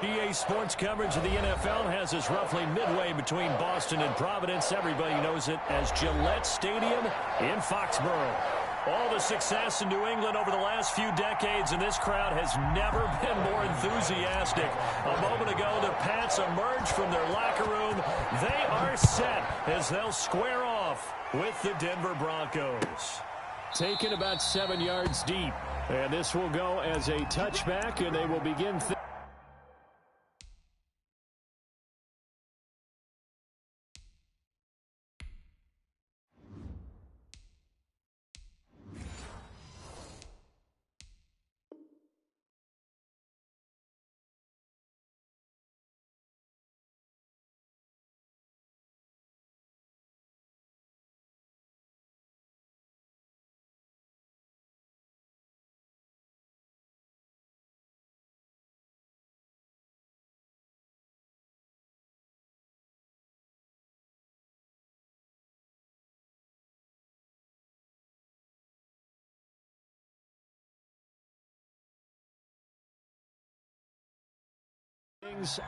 EA Sports coverage of the NFL has us roughly midway between Boston and Providence. Everybody knows it as Gillette Stadium in Foxborough. All the success in New England over the last few decades, and this crowd has never been more enthusiastic. A moment ago, the Pats emerged from their locker room. They are set as they'll square off with the Denver Broncos. Taken about 7 yards deep, and this will go as a touchback, and they will begin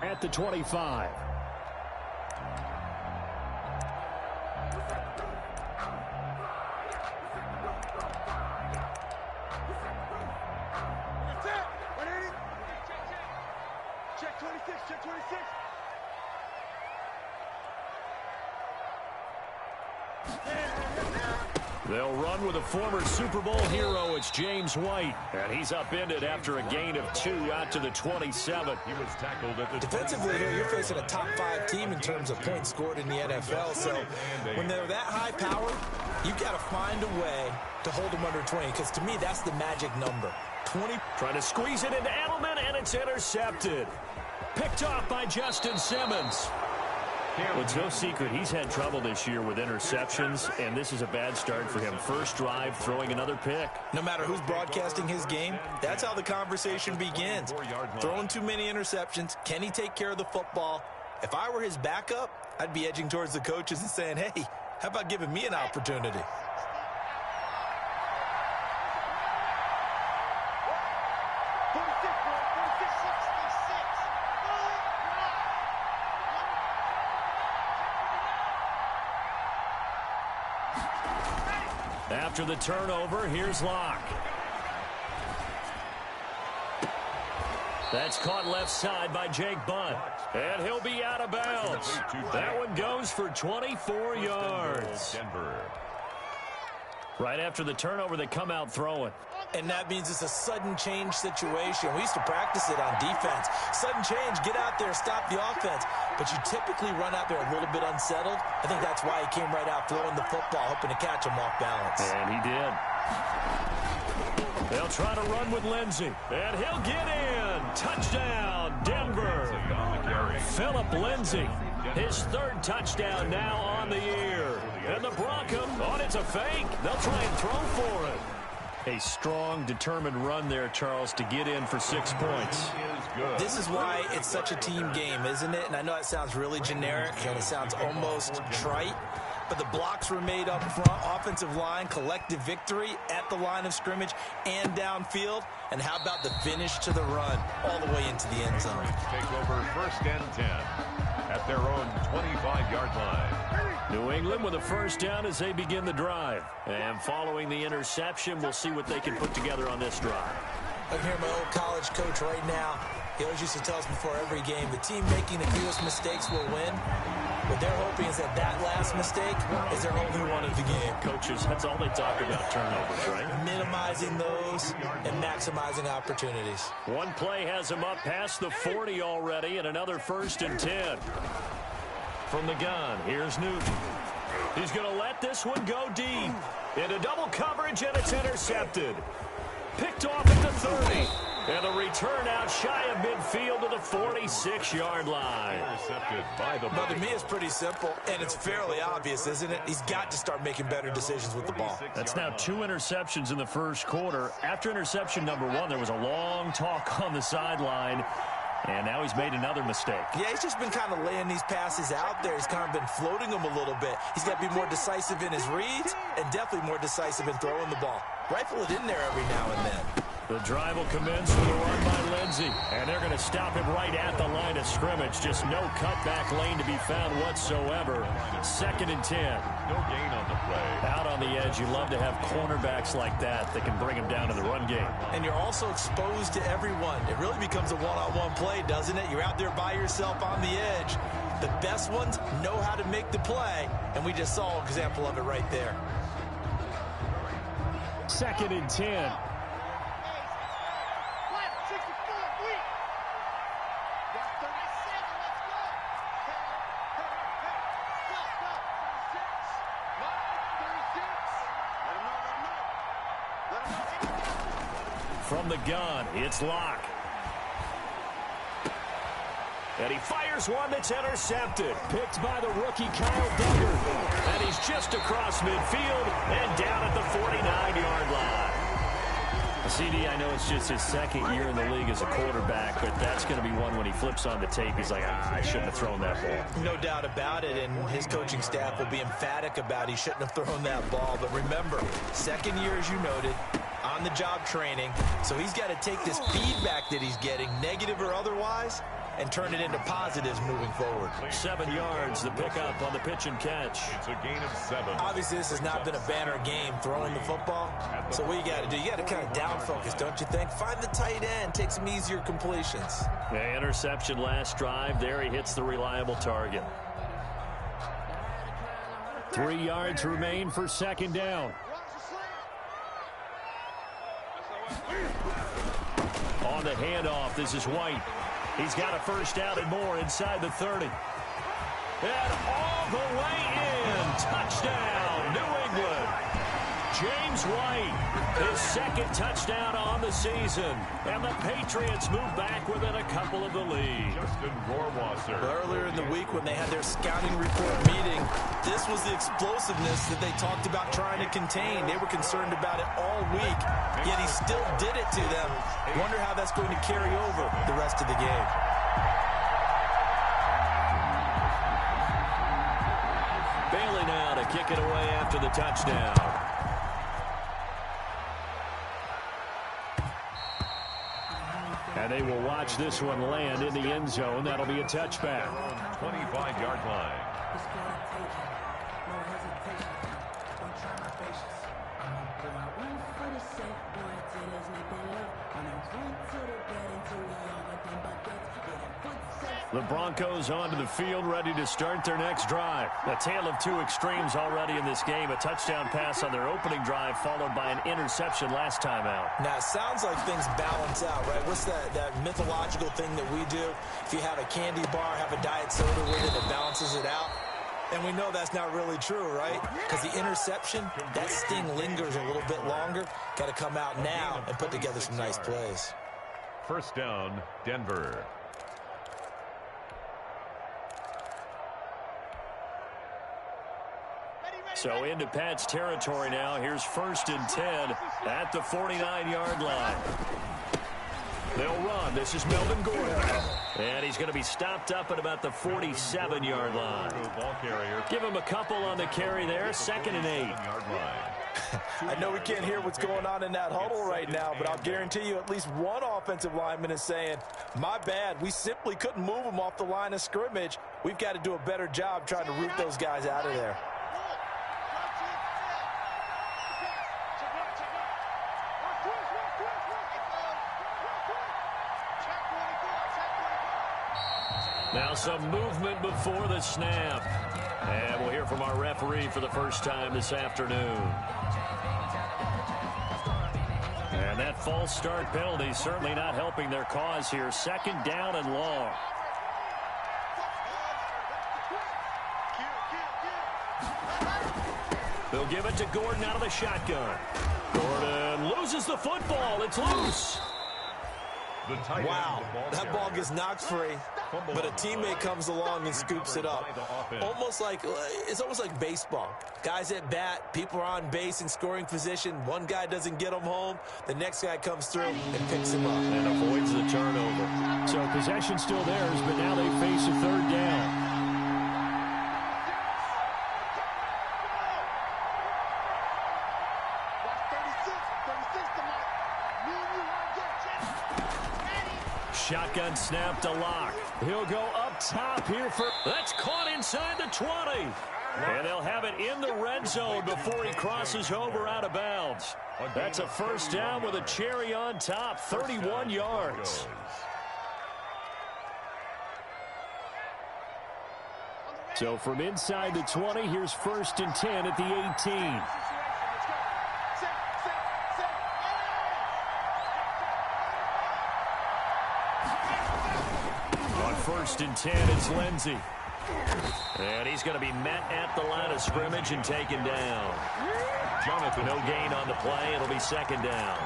at the 25. Check 26, check 26. They'll run with a former Super Bowl hero. It's James White. And he's upended after a gain of 2 out to the 27. He was tackled at the defensively here, you're facing a top 5 team in terms of points scored in the NFL. So when they're that high powered, you've got to find a way to hold them under 20. Because to me, that's the magic number. 20. Trying to squeeze it into Edelman, and it's intercepted. Picked off by Justin Simmons. Well, it's no secret he's had trouble this year with interceptions, and this is a bad start for him. First drive, throwing another pick. No matter who's broadcasting his game, that's how the conversation begins. Throwing too many interceptions. Can he take care of the football? If I were his backup, I'd be edging towards the coaches and saying, hey, how about giving me an opportunity? After the turnover, here's Locke. That's caught left side by Jake Bunt. And he'll be out of bounds. That one goes for 24 yards. Right after the turnover, they come out throwing. And that means it's a sudden change situation. We used to practice it on defense. Sudden change, get out there, stop the offense. But you typically run out there a little bit unsettled. I think that's why he came right out throwing the football, hoping to catch him off balance. And he did. They'll try to run with Lindsey. And he'll get in. Touchdown, Denver. Phillip Lindsey. His 3rd touchdown now on the year. And the Broncos, it's a fake. They'll try and throw for it. A strong, determined run there, Charles, to get in for 6 points. This is why it's such a team game, isn't it? And I know it sounds really generic and it sounds almost trite, but the blocks were made up front, offensive line, collective victory at the line of scrimmage and downfield. And how about the finish to the run all the way into the end zone? Take over 1st and 10 at their own 25-yard line. New England with a first down as they begin the drive. And following the interception, we'll see what they can put together on this drive. I can hear my old college coach right now. He always used to tell us before every game, the team making the fewest mistakes will win. What they're hoping is that that last mistake is their only one of the game. Coaches, that's all they talk about, turnovers, right? Minimizing those and maximizing opportunities. One play has him up past the 40 already, and another 1st and 10. From the gun, here's Newton. He's going to let this one go deep. Into double coverage, and it's intercepted. Picked off at the 30. And a return out shy of midfield to the 46-yard line. Intercepted by the But to me, it's pretty simple, and it's fairly obvious, isn't it? He's got to start making better decisions with the ball. That's now 2 interceptions in the first quarter. After interception number 1, there was a long talk on the sideline. And now he's made another mistake. Yeah, he's just been kind of laying these passes out there. He's kind of been floating them a little bit. He's got to be more decisive in his reads and definitely more decisive in throwing the ball. Rifle it in there every now and then. The drive will commence with a run by Lindsey. And they're going to stop him right at the line of scrimmage. Just no cutback lane to be found whatsoever. 2nd and 10. No gain on the play. Out on the edge, you love to have cornerbacks like that can bring him down in the run game. And you're also exposed to everyone. It really becomes a one-on-one play, doesn't it? You're out there by yourself on the edge. The best ones know how to make the play, and we just saw an example of it right there. 2nd and 10. From the gun, it's Locke. And he fires one that's intercepted. Picked by the rookie Kyle Duggar. And he's just across midfield and down at the 49-yard line. CD, I know it's just his 2nd year in the league as a quarterback, but that's going to be one when he flips on the tape. He's like, I shouldn't have thrown that ball. No doubt about it, and his coaching staff will be emphatic about he shouldn't have thrown that ball. But remember, 2nd year, as you noted, on-the-job training, so he's got to take this feedback that he's getting, negative or otherwise, and turn it into positives moving forward. 7 yards, the pickup on the pitch and catch. It's a gain of 7. Obviously, this has not been a banner game throwing the football. So what you got to do, you got to kind of down focus, don't you think? Find the tight end, take some easier completions. The interception last drive. There he hits the reliable target. 3 yards remain for 2nd down. On the handoff, this is White. He's got a 1st down and more inside the 30. And all the way in. Touchdown, New England. James White, his 2nd touchdown on the season. And the Patriots move back within a couple of the lead. Justin Rohrwasser. Earlier in the week when they had their scouting report meeting, this was the explosiveness that they talked about trying to contain. They were concerned about it all week, yet he still did it to them. Wonder how that's going to carry over the rest of the game. Bailey now to kick it away after the touchdown. And they will watch this one land in the end zone. That'll be a touchback. 25-yard line. The Broncos onto the field, ready to start their next drive. A tale of 2 extremes already in this game. A touchdown pass on their opening drive, followed by an interception last time out. Now, it sounds like things balance out, right? What's that mythological thing that we do? If you have a candy bar, have a diet soda with it, it balances it out. And we know that's not really true, right? Because the interception, that sting lingers a little bit longer. Got to come out now and put together some nice plays. 1st down, Denver. So into Pat's territory now. Here's 1st and 10 at the 49-yard line. They'll run. This is Melvin Gordon. And he's going to be stopped up at about the 47-yard line. Give him a couple on the carry there. 2nd and 8. I know we can't hear what's going on in that huddle right now, but I'll guarantee you at least one offensive lineman is saying, my bad, we simply couldn't move them off the line of scrimmage. We've got to do a better job trying to root those guys out of there. Now some movement before the snap. And we'll hear from our referee for the first time this afternoon. And that false start penalty certainly not helping their cause here. 2nd down and long. They'll give it to Gordon out of the shotgun. Gordon loses the football. It's loose. Wow, that ball gets knocked free, but a teammate comes along and scoops it up. It's almost like baseball. Guys at bat, people are on base in scoring position. One guy doesn't get them home. The next guy comes through and picks him up. And avoids the turnover. So possession still theirs, but now they face a 3rd down. Shotgun snap to Locke. He'll go up top here for... That's caught inside the 20. And they'll have it in the red zone before he crosses over out of bounds. That's a first down with a cherry on top, 31 yards. So from inside the 20, here's 1st and 10 at the 18. On 1st and 10, it's Lindsey. And he's going to be met at the line of scrimmage and taken down. Jonathan, no gain on the play. It'll be 2nd down.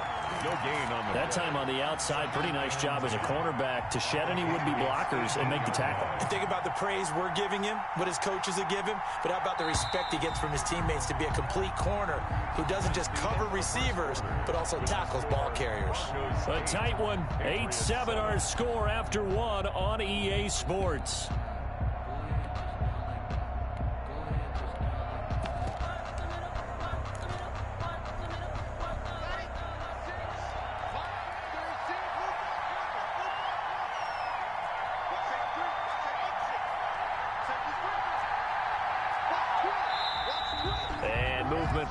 No gain on the that play. time on the outside, pretty nice job as a cornerback to shed any would-be blockers and make the tackle. And think about the praise we're giving him, what his coaches have given him, but how about the respect he gets from his teammates to be a complete corner who doesn't just cover receivers, but also tackles ball carriers. A tight one, 8-7 our score after one on EA Sports.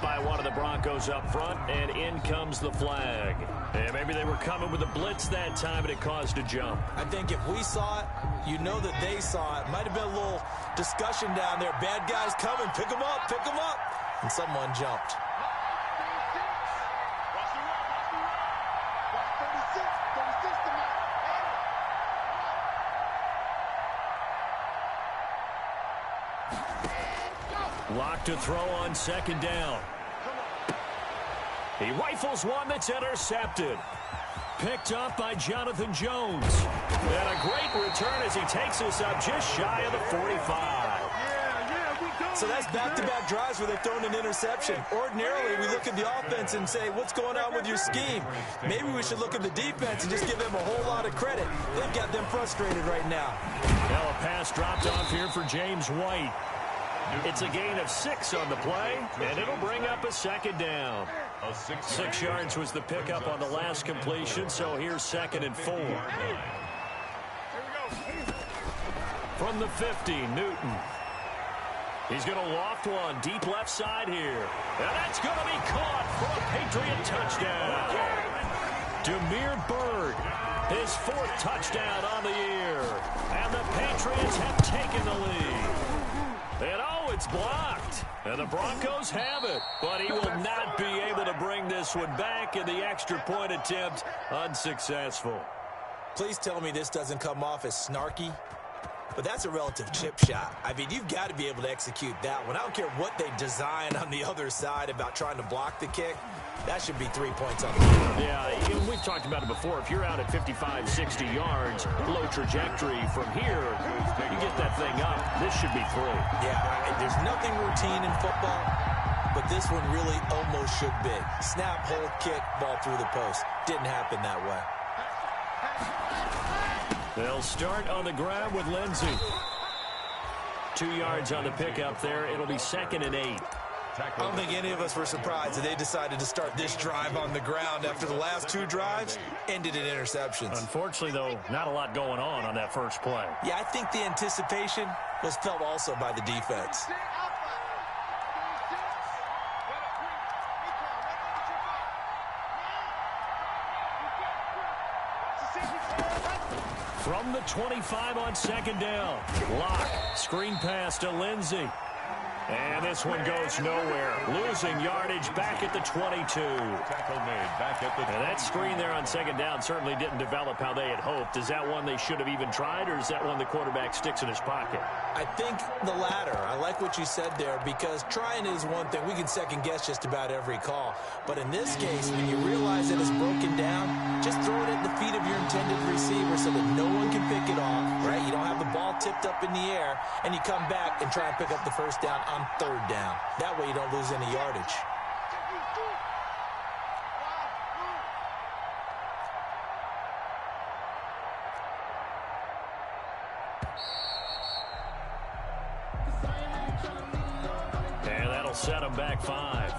By one of the Broncos up front, and in comes the flag. And maybe they were coming with a blitz that time, and it caused a jump. I think if we saw it, you know that they saw it. Might have been a little discussion down there. Bad guys coming. Pick them up. Pick them up. And someone jumped. Lock to throw on 2nd down. He rifles one that's intercepted. Picked up by Jonathan Jones. And a great return as he takes us up just shy of the 45. So that's back-to-back drives where they've thrown an interception. Ordinarily, we look at the offense and say, what's going on with your scheme? Maybe we should look at the defense and just give them a whole lot of credit. They've got them frustrated right now. Now a pass dropped off here for James White. It's a gain of 6 on the play, and it'll bring up a 2nd down. 6 yards was the pickup on the last completion, so here's 2nd and 4. From the 50, Newton. He's going to loft one deep left side here. And that's going to be caught for a Patriot touchdown. Demir Bird, his 4th touchdown on the year. And the Patriots have taken the lead. And oh, it's blocked. And the Broncos have it. But he will not be able to bring this one back, and the extra point attempt unsuccessful. Please tell me this doesn't come off as snarky. But that's a relative chip shot. I mean, you've got to be able to execute that one. I don't care what they design on the other side about trying to block the kick. That should be 3 points on the field. Yeah, we've talked about it before. If you're out at 55, 60 yards, low trajectory from here, you get that thing up. This should be 3. Yeah, there's nothing routine in football, but this one really almost should be. Snap, hold, kick, ball through the post. Didn't happen that way. They'll start on the ground with Lindsey. 2 yards on the pickup there. It'll be 2nd and 8. I don't think any of us were surprised that they decided to start this drive on the ground after the last 2 drives ended in interceptions. Unfortunately, though, not a lot going on that first play. Yeah, I think the anticipation was felt also by the defense. From the 25 on 2nd down. Lock, screen pass to Lindsey. And this one goes nowhere. Losing yardage back at the 22. Tackle made back at the 22. And that screen there on 2nd down certainly didn't develop how they had hoped. Is that one they should have even tried, or is that one the quarterback sticks in his pocket? I think the latter. I like what you said there, because trying is one thing. We can second guess just about every call. But in this case, when you realize that it's broken down, just throw it at the feet of your intended receiver so that no one can pick it off, right? You don't have the ball tipped up in the air, and you come back and try and pick up the first down on 3rd down. That way you don't lose any yardage. And that'll set them back 5.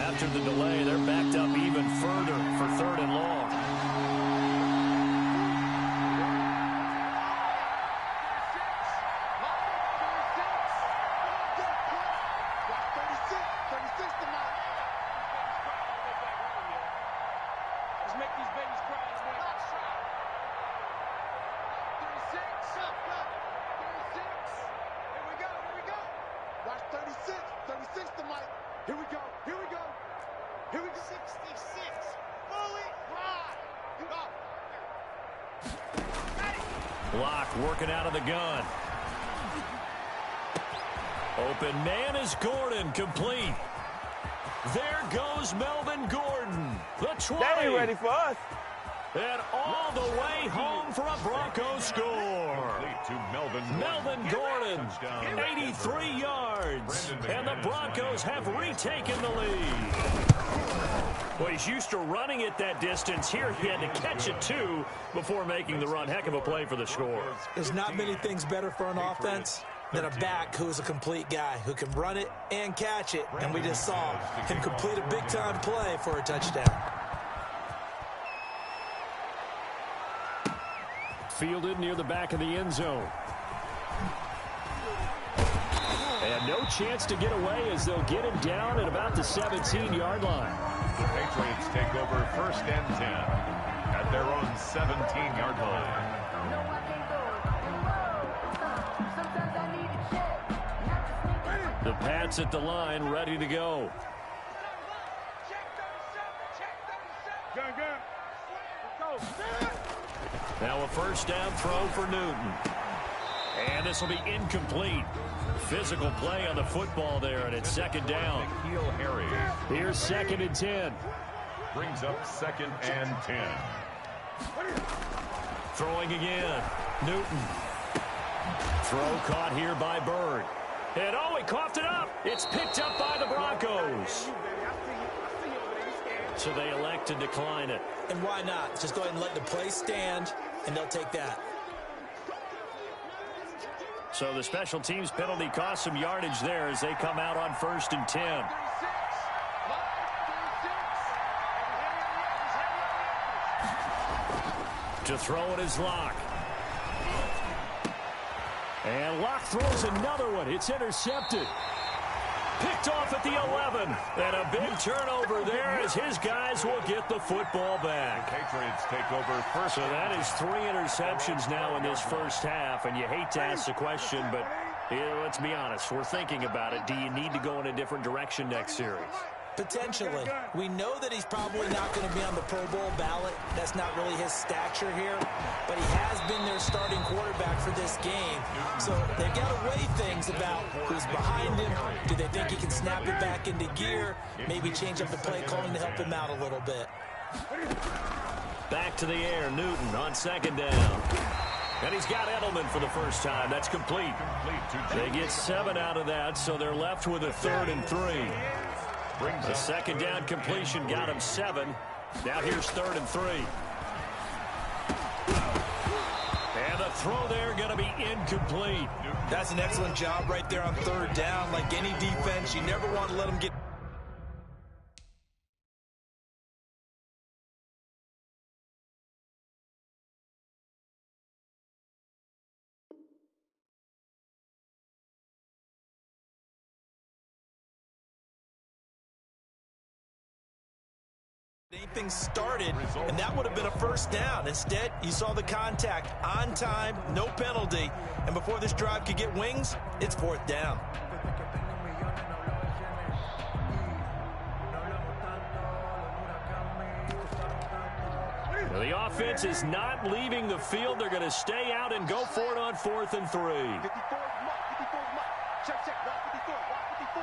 After the delay, they're backed up even further for 3rd and long. Block working out of the gun. Open man is Gordon, complete. There goes Melvin Gordon, the 20. They ain't ready for us. And all the way home for a Broncos score. To Melvin Gordon, 83 yards. And the Broncos have retaken the lead. Well, he's used to running it that distance. Here he had to catch it, too, before making the run. Heck of a play for the score. There's not many things better for an offense than a back who is a complete guy who can run it and catch it. And we just saw him complete a big-time play for a touchdown. Fielded near the back of the end zone. And no chance to get away as they'll get him down at about the 17-yard line. The Patriots take over 1st and 10 at their own 17-yard line. The Pats at the line, ready to go. Now a 1st down throw for Newton. And this will be incomplete. Physical play on the football there, and it's 2nd down. Heel Harry. Here's 2nd and 10. Brings up 2nd and 10. Throwing again. Newton. Throw caught here by Bird. And oh, he coughed it up. It's picked up by the Broncos. So they elect to decline it. And why not? Just go ahead and let the play stand, and they'll take that. So the special teams penalty cost some yardage there as they come out on 1st and 10. To throw it is Locke. And Locke throws another one. It's intercepted. Picked off at the 11. And a big turnover there as his guys will get the football back. The Patriots take over 1st. So that is 3 interceptions now in this 1st half. And you hate to ask the question, but let's be honest. We're thinking about it. Do you need to go in a different direction next series? Potentially. We know that he's probably not going to be on the Pro Bowl ballot. That's not really his stature here. But he has been their starting quarterback for this game. So they've got to weigh things about who's behind him. Do they think he can snap it back into gear? Maybe change up the play calling to help him out a little bit. Back to the air. Newton on 2nd down. And he's got Edelman for the first time. That's complete. They get 7 out of that, so they're left with a 3rd and 3. The 2nd down completion got him 7. Now here's 3rd and 3. And the throw there going to be incomplete. That's an excellent job right there on 3rd down. Like any defense, you never want to let them get... anything started, and that would have been a 1st down. Instead, you saw the contact on time, no penalty, and before this drive could get wings, it's 4th down. Well, the offense is not leaving the field. They're going to stay out and go for it on 4th and 3. 54 mark, 54 mark. Check, check, walk 54, walk 54.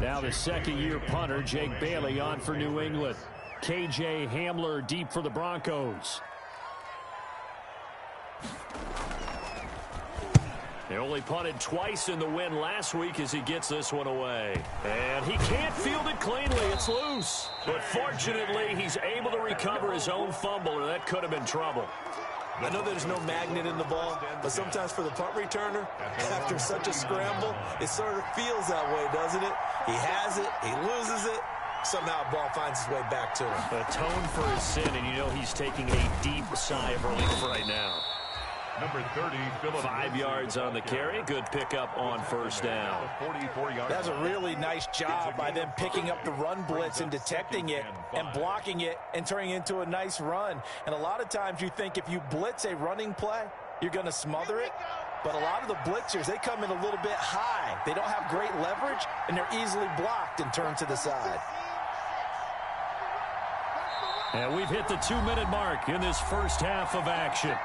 Now the second-year punter, Jake Bailey, on for New England. KJ Hamler deep for the Broncos. They only punted twice in the win last week as he gets this one away. And he can't field it cleanly. It's loose. But fortunately, he's able to recover his own fumble, or that could have been trouble. I know there's no magnet in the ball, but sometimes for the punt returner, after such a scramble, it sort of feels that way, doesn't it? He has it, he loses it, somehow the ball finds its way back to him. Atone for his sin, and you know he's taking a deep sigh of relief right now. Number 30, 5 yards on the carry. Good pickup on first down. That's a really nice job by them picking up the run blitz and detecting it and blocking it and turning it into a nice run. And a lot of times you think if you blitz a running play, you're going to smother it. But a lot of the blitzers, they come in a little bit high. They don't have great leverage, and they're easily blocked and turned to the side. And we've hit the 2-minute mark in this first half of action.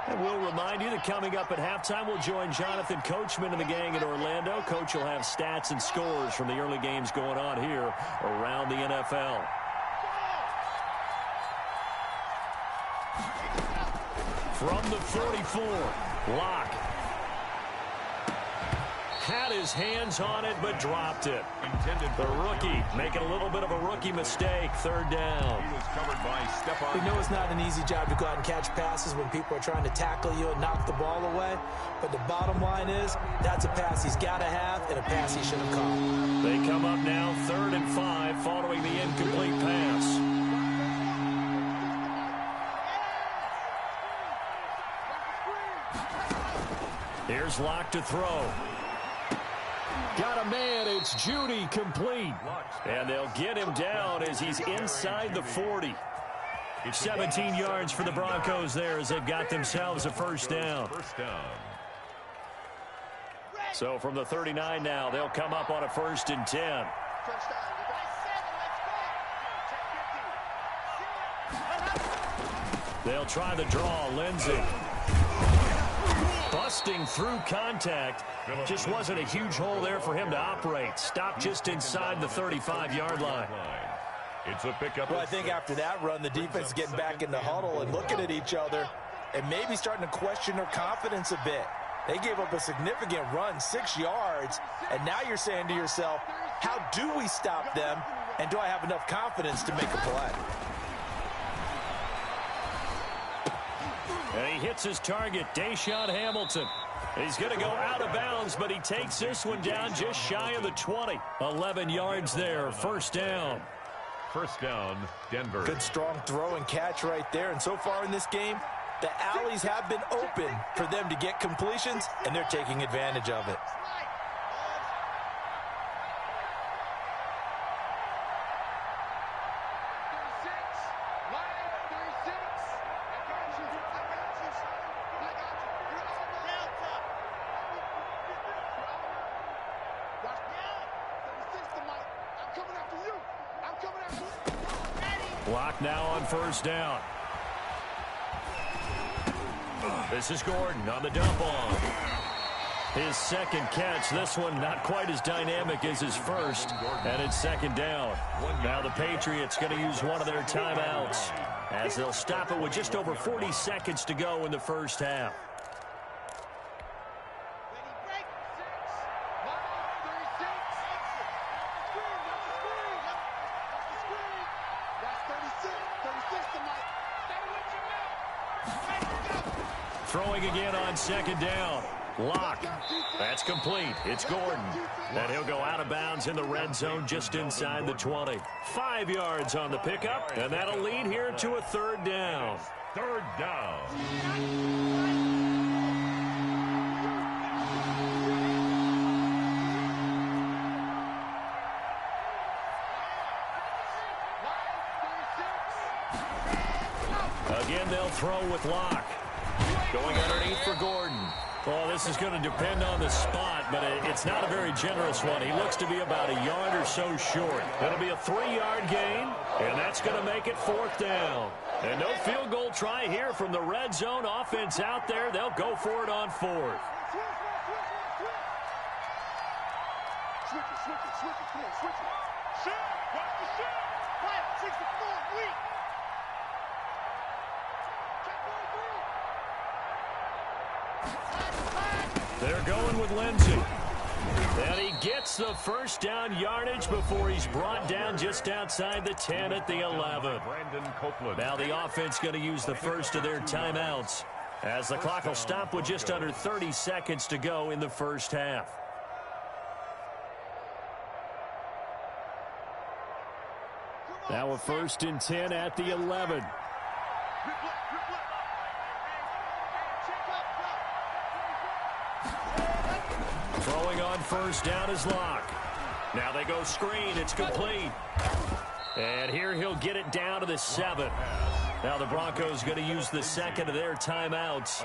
And we'll remind you that coming up at halftime, we'll join Jonathan Coachman and the gang in Orlando. Coach will have stats and scores from the early games going on here around the NFL. From the 44, Locke. Had his hands on it, but dropped it. The rookie making a little bit of a rookie mistake. Third down. He was covered by Stephon. We know it's not an easy job to go out and catch passes when people are trying to tackle you and knock the ball away. But the bottom line is, that's a pass he's got to have and a pass he should have caught. They come up now 3rd and 5 following the incomplete pass. Here's Locke to throw. Got a man, it's Judy, complete. And they'll get him down as he's inside the 40. 17 yards for the Broncos there as they've got themselves a first down. So from the 39 now, they'll come up on a 1st and 10. They'll try the draw, Lindsey. Busting through contact. Just wasn't a huge hole there for him to operate. Stopped just inside the 35-yard line. It's a pickup. Well, I think after that run, the defense is getting back in the huddle and looking at each other and maybe starting to question their confidence a bit. They gave up a significant run, 6 yards, and now you're saying to yourself, how do we stop them, and do I have enough confidence to make a play? And he hits his target, Deshaun Hamilton. He's going to go out of bounds, but he takes this one down just shy of the 20. 11 yards there, first down. First down, Denver. Good strong throw and catch right there. And so far in this game, the alleys have been open for them to get completions, and they're taking advantage of it. Block now on first down. This is Gordon on the dump off. His second catch. This one not quite as dynamic as his first. And it's second down. Now the Patriots going to use one of their timeouts as they'll stop it with just over 40 seconds to go in the first half. Throwing again on second down. Locke. That's complete. It's Gordon. And he'll go out of bounds in the red zone just inside the 20. 5 yards on the pickup, and that'll lead here to a third down. Third down. Again, they'll throw with Locke. Going underneath for Gordon. Well, this is going to depend on the spot, but it's not a very generous one. He looks to be about a yard or so short. It'll be a 3-yard gain, and that's going to make it 4th down. And no field goal try here from the red zone offense out there. They'll go for it on 4th. Switch it. Come on, switch it. Shot. Watch the shot. Quiet. 64. Weak. They're going with Lindsey. And he gets the first down yardage before he's brought down just outside the 10 at the 11. Now the offense going to use the first of their timeouts as the clock will stop with just under 30 seconds to go in the first half. Now a 1st and 10 at the 11. Throwing on first down is Locke. Now they go screen. It's complete. And here he'll get it down to the 7. Now the Broncos going to use the second of their timeouts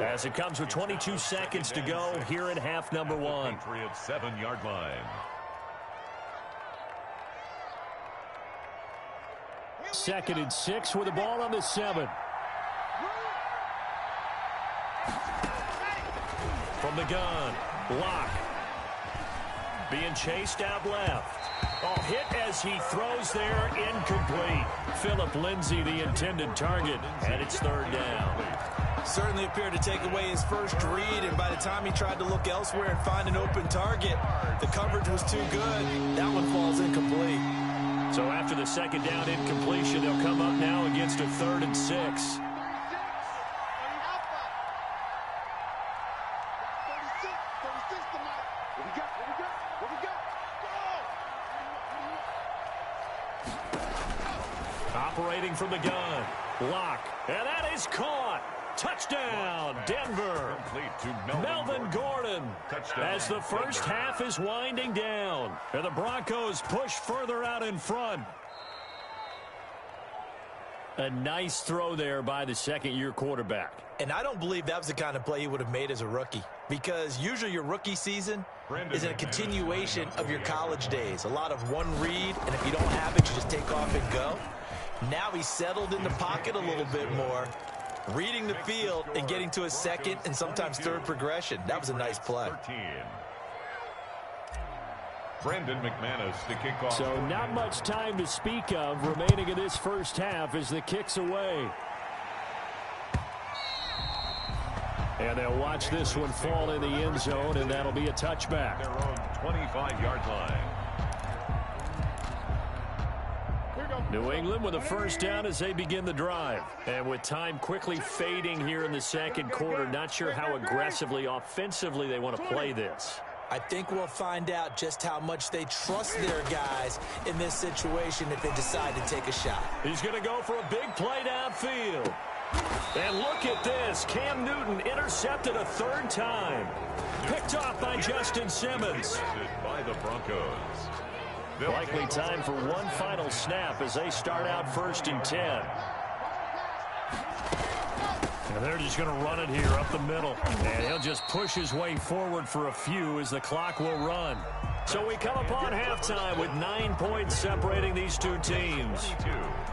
as it comes with 22 seconds to go here in half number 1. Patriots 7-yard line. 2nd and 6 with the ball on the 7. From the gun, Locke. Being chased out left. Oh, hit as he throws there, incomplete. Philip Lindsay, the intended target, and it's 3rd down. Certainly appeared to take away his first read, and by the time he tried to look elsewhere and find an open target, the coverage was too good. That one falls incomplete. So after the 2nd down incompletion, they'll come up now against a 3rd and 6. Operating from the gun, Locke, and that is caught. Touchdown, Denver. Melvin Gordon as the first half is winding down. And the Broncos push further out in front. A nice throw there by the second-year quarterback. And I don't believe that was the kind of play he would have made as a rookie, because usually your rookie season is a continuation of your college days. A lot of one read, and if you don't have it, you just take off and go. Now he's settled in the pocket a little bit more, reading the field and getting to his second and sometimes third progression. That was a nice play. Brendan McManus to kick off. So not much time to speak of remaining in this first half as the kick's away. And they'll watch this one fall in the end zone, and that'll be a touchback. Their own 25-yard line. New England with a first down as they begin the drive. And with time quickly fading here in the second quarter, not sure how aggressively, offensively they want to play this. I think we'll find out just how much they trust their guys in this situation if they decide to take a shot. He's going to go for a big play downfield. And look at this. Cam Newton intercepted a 3rd time. Picked off by Justin Simmons. By the Broncos. Likely time for one final snap as they start out 1st and 10. And they're just going to run it here up the middle. And he'll just push his way forward for a few as the clock will run. So we come upon halftime with 9 points separating these two teams.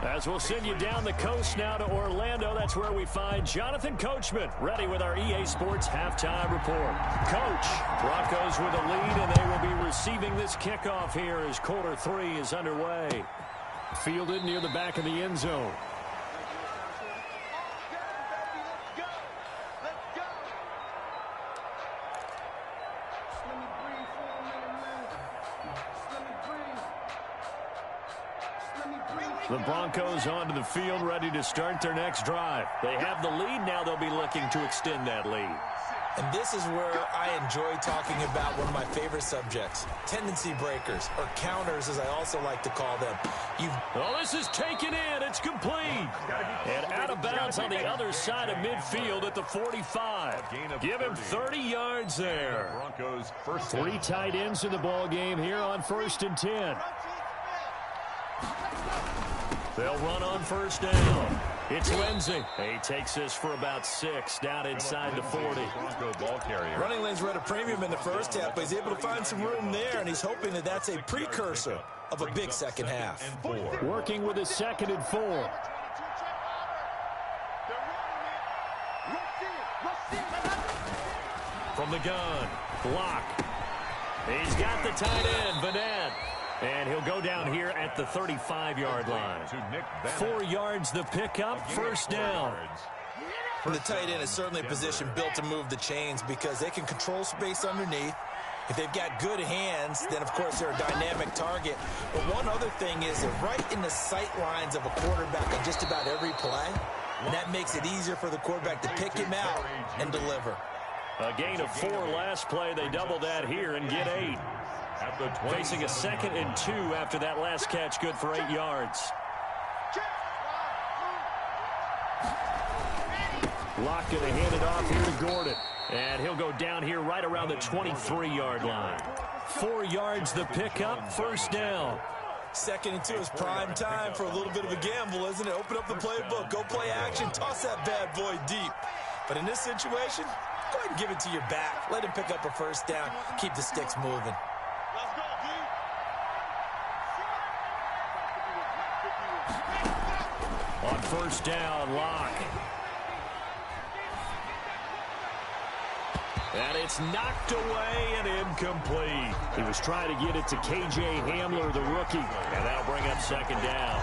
As we'll send you down the coast now to Orlando, that's where we find Jonathan Coachman ready with our EA Sports halftime report. Coach, Broncos with a lead, and they will be receiving this kickoff here as quarter 3 is underway. Fielded near the back of the end zone. The Broncos onto the field, ready to start their next drive. They have the lead now. They'll be looking to extend that lead. And this is where I enjoy talking about one of my favorite subjects, tendency breakers, or counters as I also like to call them. Oh, this is taken in. It's complete. And out of bounds on the other side of midfield at the 45. Give him 30 yards there. Broncos first. 3 tight ends in the ball game here on 1st and 10. They'll run on 1st down. It's Lindsey. He takes this for about 6 down inside the 40. Running lanes were at a premium in the first half, but he's able to find some room there, and he's hoping that that's a precursor of a big second half. Working with his 2nd and 4. From the gun, block. He's got the tight end, Vanette. And he'll go down here at the 35-yard line. 4 yards the pickup, first down. The tight end is certainly a position built to move the chains because they can control space underneath. If they've got good hands, then, of course, they're a dynamic target. But one other thing is they're right in the sight lines of a quarterback on just about every play. And that makes it easier for the quarterback to pick him out and deliver. A gain of 4 last play. They double that here and get 8. Facing a 2nd and 2 after that last catch, good for 8 yards. Locke going to hand it off here to Gordon. And he'll go down here right around the 23-yard line. 4 yards the pickup, first down. 2nd and 2 is prime time for a little bit of a gamble, isn't it? Open up the playbook, go play action, toss that bad boy deep. But in this situation, go ahead and give it to your back. Let him pick up a first down, keep the sticks moving. On first down, Locke. And it's knocked away and incomplete. He was trying to get it to K.J. Hamler, the rookie. And that'll bring up 2nd down.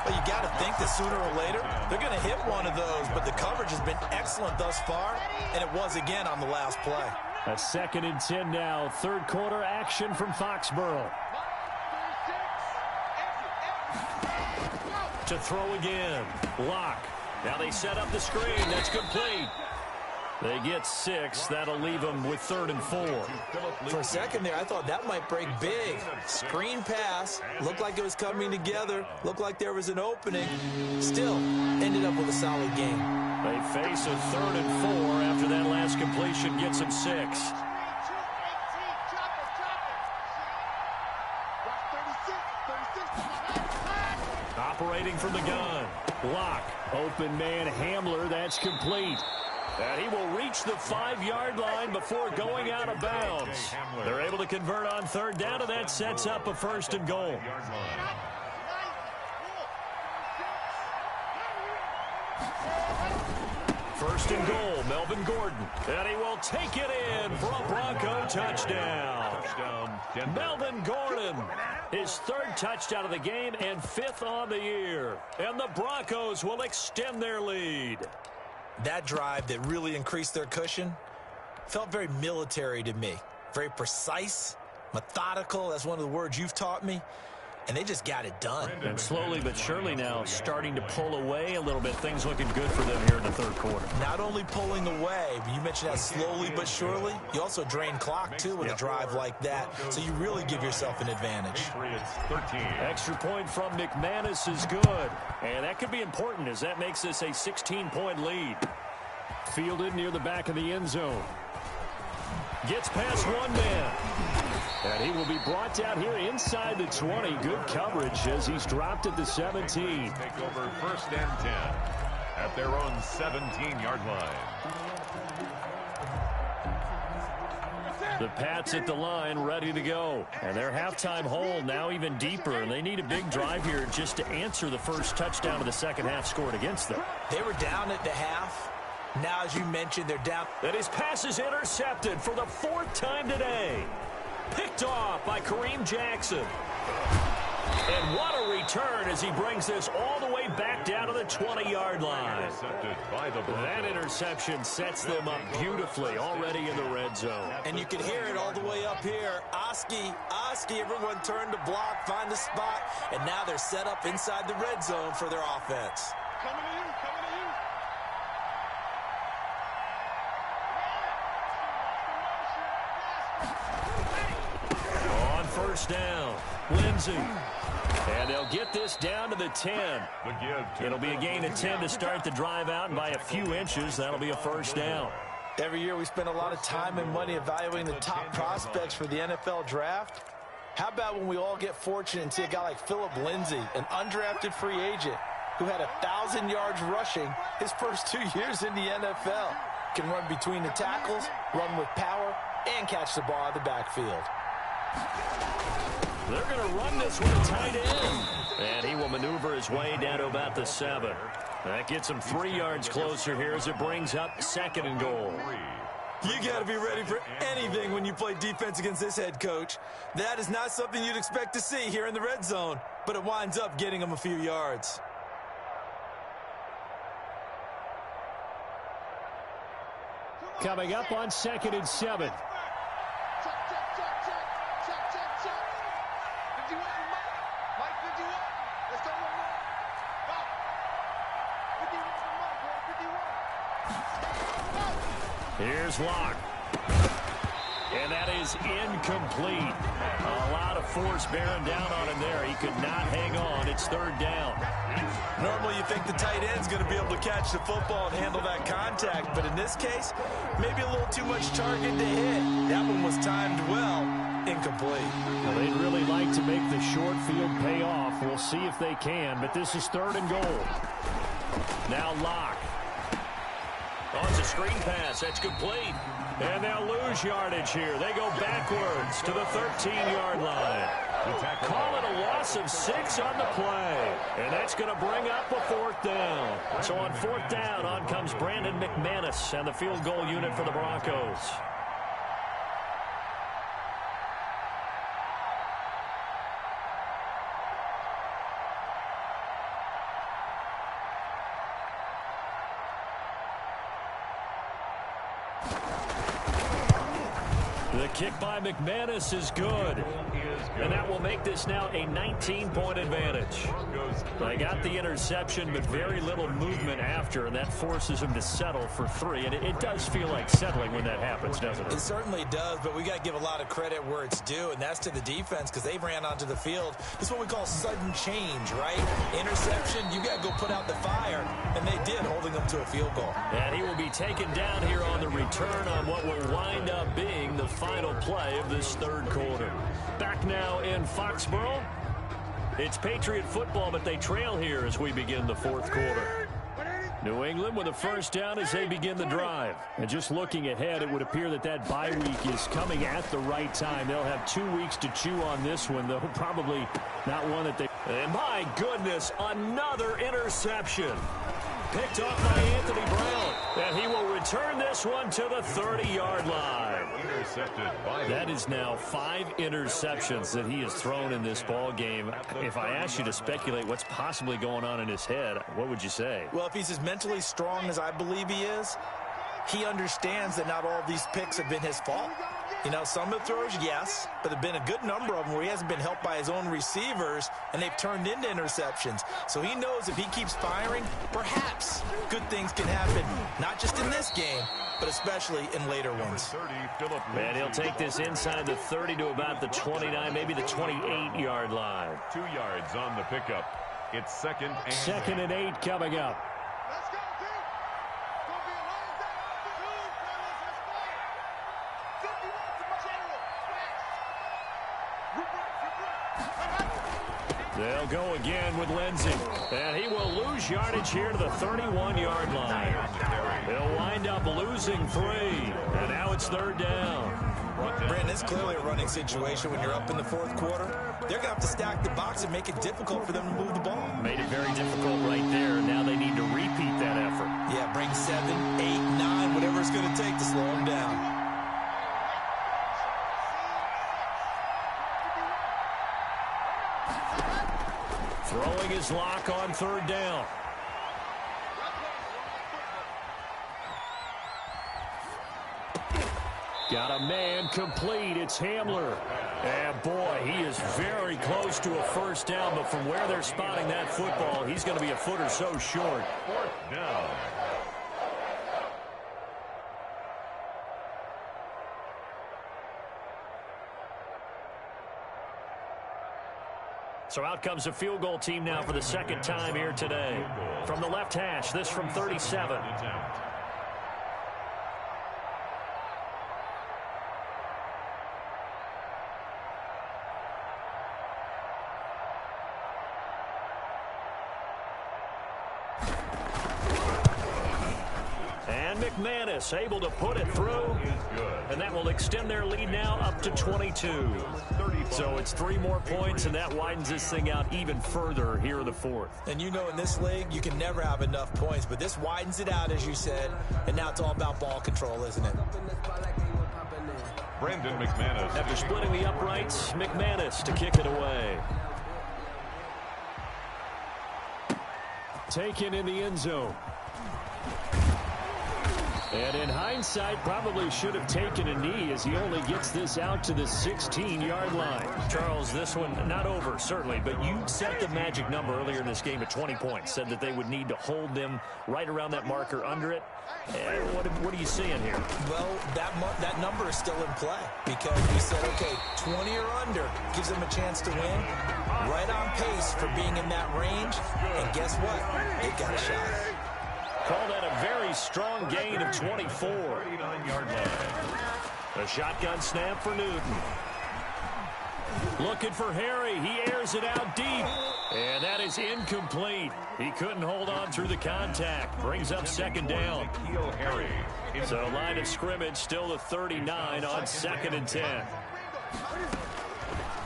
Well, you got to think that sooner or later, they're going to hit one of those. But the coverage has been excellent thus far, and it was again on the last play. A 2nd and 10 now. 3rd quarter action from Foxborough. To throw again. Locke. Now they set up the screen. That's complete. They get 6. That'll leave them with 3rd and 4. For a second there, I thought that might break big. Screen pass. Looked like it was coming together. Looked like there was an opening. Still, ended up with a solid game. They face a 3rd and 4 after that last completion gets them 6. Operating from the gun. Locke. Open man Hamler. That's complete. And he will reach the 5-yard line before going out of bounds. They're able to convert on 3rd down, and that sets up a 1st and goal. First and goal, Melvin Gordon. And he will take it in for a Bronco touchdown. Melvin Gordon, his 3rd touchdown of the game and 5th on the year. And the Broncos will extend their lead. That drive that really increased their cushion felt very military to me. Very precise, methodical. That's one of the words you've taught me. And they just got it done. And slowly but surely now starting to pull away a little bit. Things looking good for them here in the 3rd quarter. Not only pulling away, but you mentioned that slowly but surely. You also drain clock, too, with a drive like that. So you really give yourself an advantage. Extra point from McManus is good. And that could be important as that makes this a 16-point lead. Fielded near the back of the end zone. Gets past one man. And he will be brought down here inside the 20. Good coverage as he's dropped at the 17. Take over 1st and 10 at their own 17-yard line. The Pats at the line, ready to go. And their halftime hole now even deeper. And they need a big drive here just to answer the first touchdown of the 2nd half scored against them. They were down at the half. Now, as you mentioned, they're down. And his pass is intercepted for the 4th time today. Picked off by Kareem Jackson. And what a return as he brings this all the way back down to the 20-yard line. That interception sets them up beautifully already in the red zone. And you can hear it all the way up here. Oski, everyone turned to block, find the spot, and now they're set up inside the red zone for their offense. Coming to you, coming to you. On first down, Lindsey. And they'll get this down to the 10. It'll be a gain of 10 to start the drive out, and by a few inches, that'll be a first down. Every year we spend a lot of time and money evaluating the top prospects for the NFL draft. How about when we all get fortunate and see a guy like Philip Lindsay, an undrafted free agent, who had 1,000 yards rushing his first 2 years in the NFL. Can run between the tackles, run with power, and catch the ball out of the backfield. They're going to run this with a tight end. And he will maneuver his way down to about the 7. That gets him 3 yards closer here as it brings up 2nd and goal. You got to be ready for anything when you play defense against this head coach. That is not something you'd expect to see here in the red zone, but it winds up getting him a few yards. Coming up on 2nd and 7. Here's Locke. And that is incomplete. A lot of force bearing down on him there. He could not hang on. It's 3rd down. Normally you think the tight end's going to be able to catch the football and handle that contact, but in this case, maybe a little too much target to hit. That one was timed well, incomplete. Well, they'd really like to make the short field pay off. We'll see if they can, but this is 3rd and goal. Now Locke. Oh, it's a screen pass. That's complete. And they'll lose yardage here. They go backwards to the 13-yard line. Call it a loss of 6 on the play. And that's going to bring up a 4th down. So on 4th down, on comes Brandon McManus and the field goal unit for the Broncos. The kick by McManus is good. And that will make this now a 19-point advantage. They got the interception, but very little movement after, and that forces him to settle for 3. And it does feel like settling when that happens, doesn't it? It certainly does, but we got to give a lot of credit where it's due, and that's to the defense because they ran onto the field. It's what we call sudden change, right? Interception, you got to go put out the fire, and they did, holding them to a field goal. And he will be taken down here on the return on what will wind up being the final play of this 3rd quarter. Back now in Foxborough. It's Patriot football, but they trail here as we begin the 4th quarter. New England with a 1st down as they begin the drive. And just looking ahead, it would appear that that bye week is coming at the right time. They'll have 2 weeks to chew on this one, though probably not one that they... And my goodness, another interception. Picked off by Anthony Brown. And he will return this one to the 30-yard line. That is now 5 interceptions that he has thrown in this ball game. If I asked you to speculate what's possibly going on in his head, what would you say? Well, if he's as mentally strong as I believe he is, he understands that not all of these picks have been his fault. You know, some of the throws, yes, but there have been a good number of them where he hasn't been helped by his own receivers, and they've turned into interceptions. So he knows if he keeps firing, perhaps good things can happen, not just in this game, but especially in later ones. And he'll take this inside the 30 to about the 29, maybe the 28-yard line. 2 yards on the pickup. It's 2nd and 2nd and 8 coming up. They'll go again with Lindsey. And he will lose yardage here to the 31-yard line. He'll wind up losing 3. And now it's 3rd down. Brandon, it's clearly a running situation when you're up in the 4th quarter. They're going to have to stack the box and make it difficult for them to move the ball. Made it very difficult right there. Now they need to repeat that effort. Yeah, bring 7, 8, 9, whatever it's going to take to slow them down. Throwing his lock on 3rd down. Got a man complete. It's Hamler. And boy, he is very close to a 1st down, but from where they're spotting that football, he's going to be a foot or so short. 4th down. So out comes a field goal team now for the 2nd time here today. From the left hash, this from 37. And McManus able to put it through. And that will extend their lead now up to 22. So it's 3 more points, and that widens this thing out even further here in the fourth. And you know in this league, you can never have enough points, but this widens it out, as you said, and now it's all about ball control, isn't it? Brandon McManus. After splitting the uprights, McManus to kick it away. Taken in the end zone. And in hindsight, probably should have taken a knee as he only gets this out to the 16-yard line. Charles, this one not over, certainly, but you set the magic number earlier in this game at 20 points. Said that they would need to hold them right around that marker under it. What are you seeing here? Well, that number is still in play because we said, okay, 20 or under gives them a chance to win. Right on pace for being in that range. And guess what? They've got a shot. Call that a very strong gain of 24. 39-yard line. A shotgun snap for Newton. Looking for Harry. He airs it out deep. And that is incomplete. He couldn't hold on through the contact. Brings up second down. So line of scrimmage still the 39 on 2nd and 10.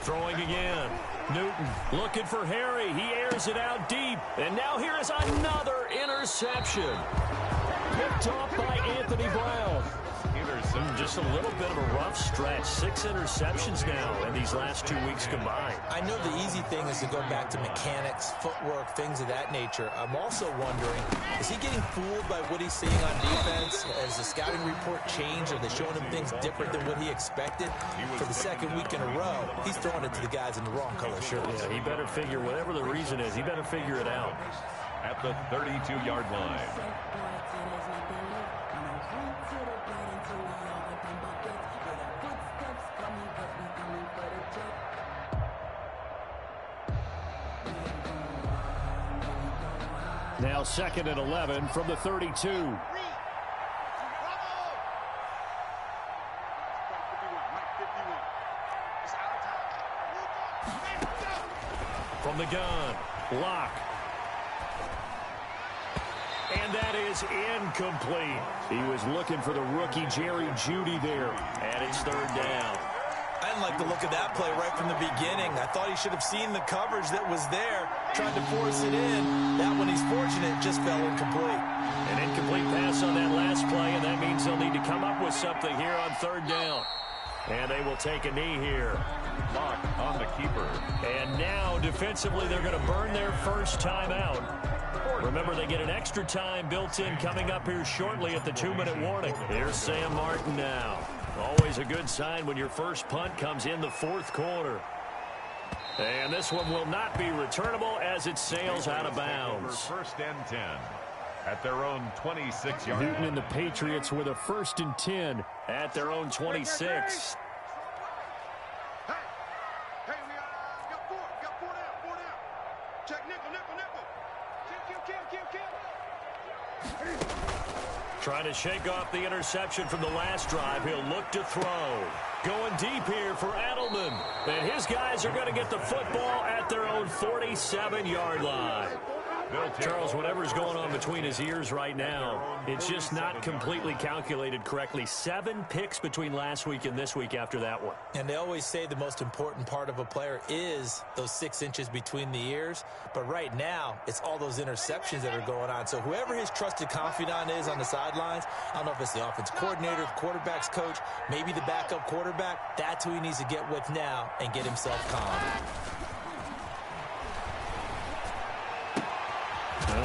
Throwing again. Newton looking for Harry. He airs it out deep. And now here is another interception. Picked off by Anthony Brown. Just a little bit of a rough stretch. 6 interceptions now in these last 2 weeks combined. I know the easy thing is to go back to mechanics, footwork, things of that nature. I'm also wondering, is he getting fooled by what he's seeing on defense? Has the scouting report changed? Are they showing him things different than what he expected? For the 2nd week in a row, he's throwing it to the guys in the wrong color shirts. Yeah, he better figure, whatever the reason is, he better figure it out. At the 32-yard line. Now 2nd and 11 from the 32. From the gun, Locke. And that is incomplete. He was looking for the rookie Jerry Jeudy there. And it's 3rd down. I didn't like the look of that play right from the beginning. I thought he should have seen the coverage that was there, tried to force it in. That one, he's fortunate, just fell incomplete. An incomplete pass on that last play, and that means they'll need to come up with something here on 3rd down. And they will take a knee here. Lock on the keeper. And now, defensively, they're going to burn their first time out. Remember, they get an extra time built in coming up here shortly at the 2-minute warning. Here's Sam Martin now. Always a good sign when your first punt comes in the 4th quarter. And this one will not be returnable as it sails out of bounds. 1st and 10 at their own 26-yard line. Newton and the Patriots with a 1st and 10 at their own 26. Hey, we got 4 down. Check nickel. Kill. Trying to shake off the interception from the last drive. He'll look to throw. Going deep here for Edelman. And his guys are going to get the football at their own 47-yard line. Charles, whatever's going on between his ears right now, it's just not completely calculated correctly. 7 picks between last week and this week after that one. And they always say the most important part of a player is those 6 inches between the ears. But right now, it's all those interceptions that are going on. So whoever his trusted confidant is on the sidelines, I don't know if it's the offense coordinator, the quarterback's coach, maybe the backup quarterback, that's who he needs to get with now and get himself calm.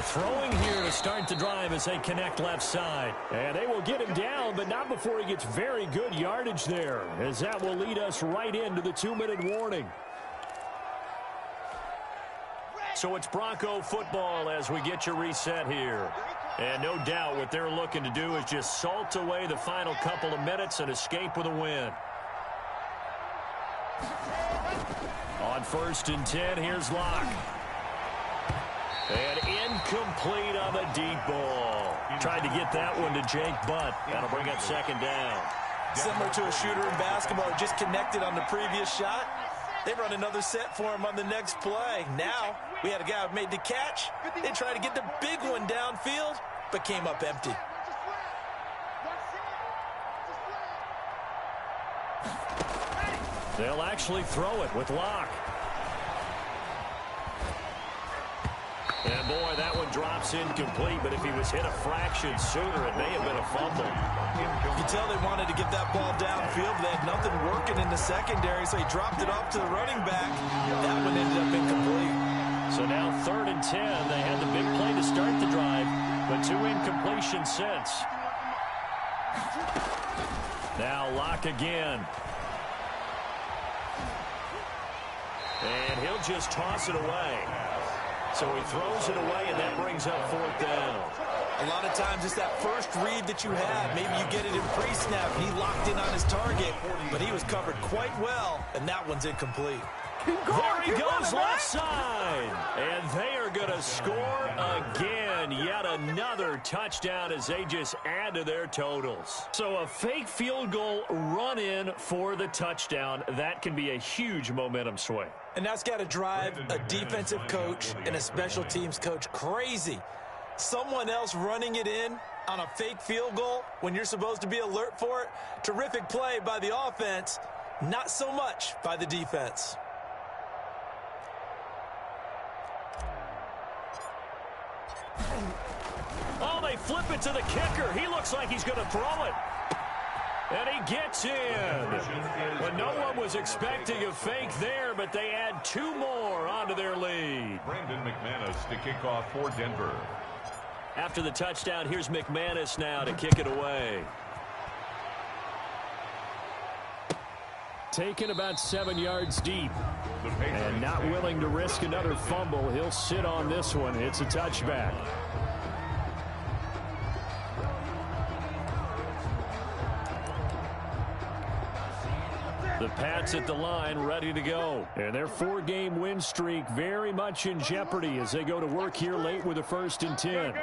Throwing here to start the drive as they connect left side. And they will get him down, but not before he gets very good yardage there, as that will lead us right into the 2-minute warning. So it's Bronco football as we get you reset here. And no doubt what they're looking to do is just salt away the final couple of minutes and escape with a win. On 1st and 10, here's Locke. And incomplete on the deep ball. Tried to get that one to Jake Butt. That'll bring up 2nd down. Similar to a shooter in basketball, just connected on the previous shot. They run another set for him on the next play. Now, we had a guy who made the catch. They tried to get the big one downfield, but came up empty. They'll actually throw it with Locke. And boy, that one drops incomplete, but if he was hit a fraction sooner, it may have been a fumble. You can tell they wanted to get that ball downfield. They had nothing working in the secondary, so he dropped it off to the running back. That one ended up incomplete. So now 3rd and 10. They had the big play to start the drive, but 2 incompletions since. Now Locke again. And he'll just toss it away. So he throws it away, and that brings up 4th down. A lot of times it's that first read that you have. Maybe you get it in pre-snap, and he locked in on his target, but he was covered quite well, and that one's incomplete. There he goes, left side. And they are going to score again. Yet another touchdown as they just add to their totals. So a fake field goal run in for the touchdown. That can be a huge momentum swing. And that's got to drive a defensive coach and a special teams coach crazy. Someone else running it in on a fake field goal when you're supposed to be alert for it. Terrific play by the offense, not so much by the defense. Oh, they flip it to the kicker. He looks like he's going to throw it. And he gets in. When no one was expecting a fake there, but they add 2 more onto their lead. Brandon McManus to kick off for Denver. After the touchdown, here's McManus now to kick it away. Taken about 7 yards deep. And not willing to risk another fumble. He'll sit on this one. It's a touchback. The Pats at the line, ready to go. And their 4-game win streak very much in jeopardy as they go to work here late with a 1st and 10.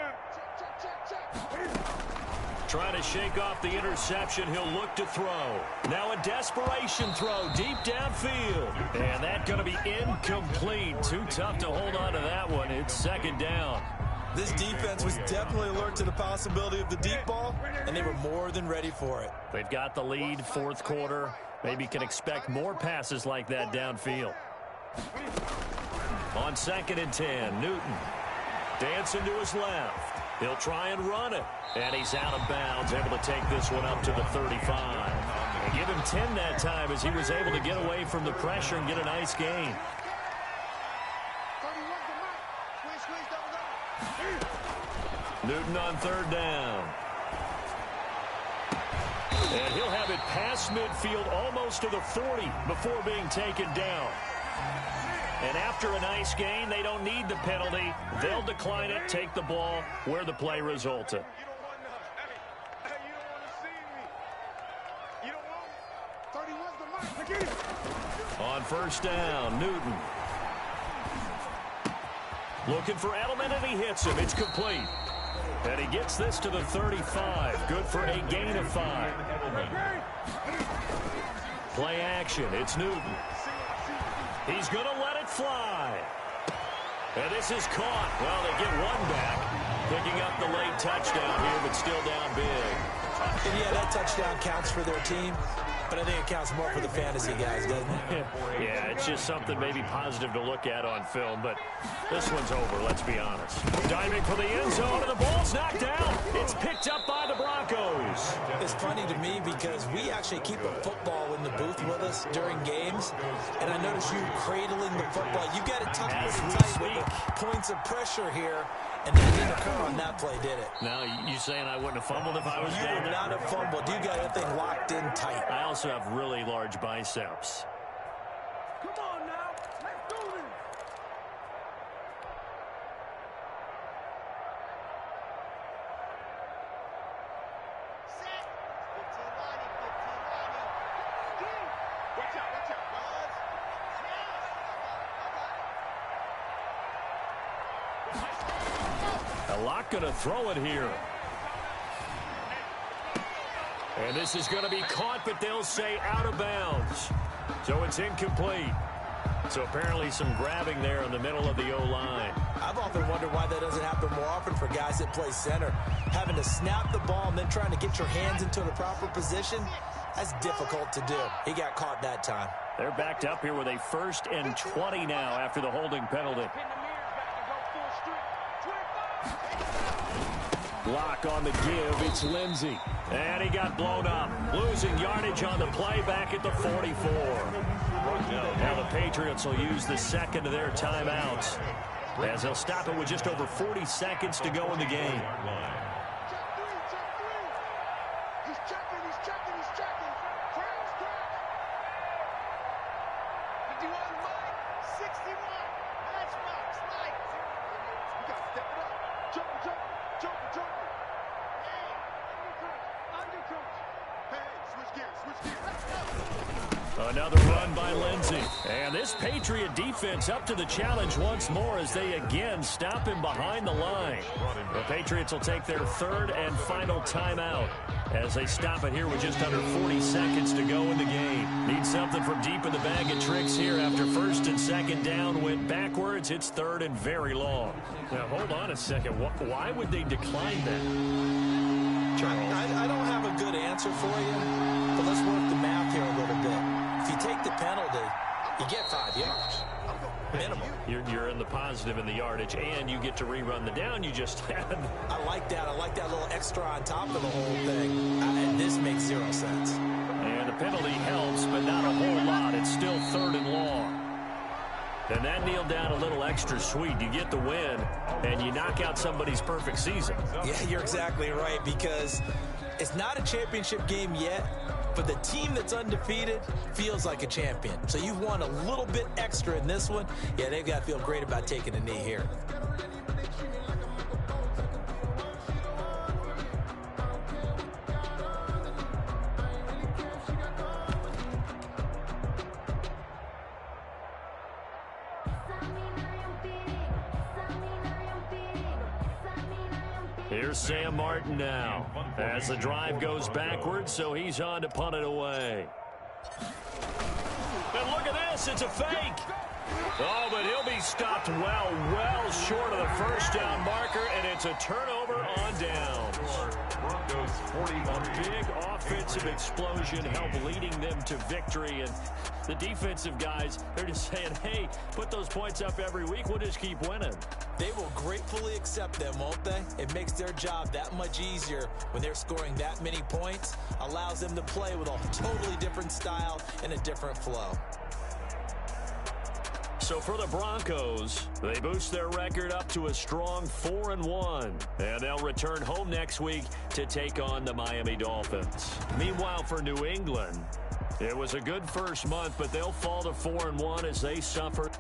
Trying to shake off the interception. He'll look to throw. Now a desperation throw deep downfield. And that's going to be incomplete. Too tough to hold on to that one. It's 2nd down. This defense was definitely alert to the possibility of the deep ball, and they were more than ready for it. They've got the lead, 4th quarter. Maybe can expect more passes like that downfield. On 2nd and 10, Newton dancing to his left. He'll try and run it. And he's out of bounds, able to take this one up to the 35. And give him 10 that time as he was able to get away from the pressure and get a nice gain. Newton on 3rd down. And he'll have it past midfield almost to the 40 before being taken down. And after a nice gain, they don't need the penalty. They'll decline it, take the ball where the play resulted. On 1st down, Newton. Looking for Edelman, and he hits him. It's complete. And he gets this to the 35. Good for a gain of 5. Play action. It's Newton. He's going to let it fly. And this is caught. Well, they get one back. Picking up the late touchdown here, but still down big. And yeah, that touchdown counts for their team. But I think it counts more for the fantasy guys, doesn't it? Yeah, it's just something maybe positive to look at on film, but this one's over, let's be honest. Diving for the end zone, and the ball's knocked down. It's picked up by the Broncos. It's funny to me because we actually keep a football in the booth with us during games, and I notice you cradling the football. You got it tucked pretty tight with the points of pressure here, and that didn't occur on that play, did it? Now, you saying I wouldn't have fumbled if I was You down would there? not have fumbled. You got that thing locked in tight. I also have really large biceps. Come on now, let's do this. Watch out, watch out. A lot going to throw it here. And this is going to be caught, but they'll say out of bounds. So it's incomplete. So apparently some grabbing there in the middle of the O-line. I've often wondered why that doesn't happen more often for guys that play center. Having to snap the ball and then trying to get your hands into the proper position, that's difficult to do. He got caught that time. They're backed up here with a 1st and 20 now after the holding penalty. Block on the give. It's Lindsey. And he got blown up. Losing yardage on the play back at the 44. Now the Patriots will use the second of their timeouts, as they'll stop it with just over 40 seconds to go in the game. Another run by Lindsey. And this Patriot defense up to the challenge once more as they again stop him behind the line. The Patriots will take their 3rd and final timeout as they stop it here with just under 40 seconds to go in the game. Need something from deep in the bag of tricks here after 1st and 2nd down. Went backwards. It's 3rd and very long. Now, hold on a second. Why would they decline that? Charles? I don't have a good answer for you, but let's work the math here a little bit. If you take the penalty, you get 5 yards. Minimum. You're in the positive in the yardage, and you get to rerun the down you just had. I like that. I like that little extra on top of the whole thing. And this makes 0 sense. And the penalty helps, but not a whole lot. It's still 3rd and long. And that kneeled down a little extra sweet. You get the win, and you knock out somebody's perfect season. Yeah, you're exactly right, because it's not a championship game yet, but the team that's undefeated feels like a champion. So you've won a little bit extra in this one. Yeah, they've got to feel great about taking a knee here. Here's Sam Martin now as the drive goes backwards, so he's on to punt it away. And look at this, it's a fake. Oh, but he'll be stopped well short of the first down marker, and it's a turnover on downs. Broncos 41. A big offensive explosion helped leading them to victory, and the defensive guys, they're just saying, hey, put those points up every week, we'll just keep winning. They will gratefully accept them, won't they? It makes their job that much easier when they're scoring that many points, allows them to play with a totally different style and a different flow. So for the Broncos, they boost their record up to a strong 4-1. And they'll return home next week to take on the Miami Dolphins. Meanwhile, for New England, it was a good first month, but they'll fall to 4-1 as they suffer.